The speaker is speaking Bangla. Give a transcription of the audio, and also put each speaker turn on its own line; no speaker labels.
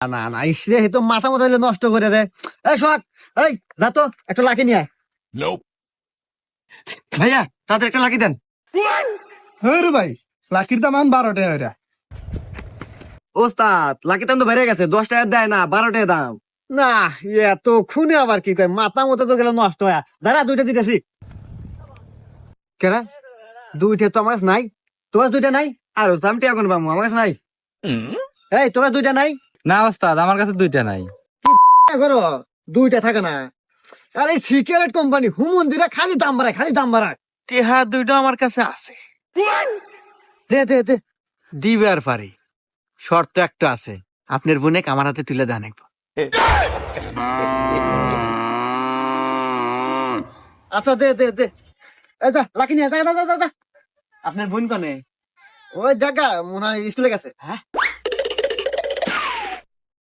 না না ইসরে তো মাথা মতো নষ্ট করে রে। এই সোহাগ, এই যা তো একটা লাকি নিয়ে আয়।
ভাইয়া তাদের একটা লাকি দেন।
হ্যাঁ রে ভাই, লাকির দাম 12 টাকা।
ওস্তাদ লাকি দাম তো বেড়ে গেছে, 10 টাকার দেয় না, 12 টাকা দাম।
না এত খুনে আবার কি কয়, মাথা মতো তো গেল নষ্ট হয়ে। দাঁড়া দুইটা দিতেছি। কেনা দুইটা তো আমার কাছে নাই, তোমার দুইটা নাই?
আর ওস্তাদ আমি টিয়া কোন পাবো, আমার কাছে নাই।
এই তোমার দুইটা নাই?
না ওস্তাদ আমার কাছে 2টা নাই।
করো দুইটা থাকে না। আরে সিগারেট কোম্পানি হুমন্দিরা খালি দাম বাড়ায়, খালি দাম বাড়ায়।
টেহা 2টা আমার কাছে আছে,
দে দে দে।
দিবার পারি, শর্ত একটা আছে, আপনার বোনে আমার হাতে তুলে দেন একবার।
আচ্ছা দে দে দে। এই যা লাকি নিয়ে যা যা যা যা।
আপনার বোন কনে?
ওই জায়গা মনে হয় স্কুলে গেছে।
হ্যাঁ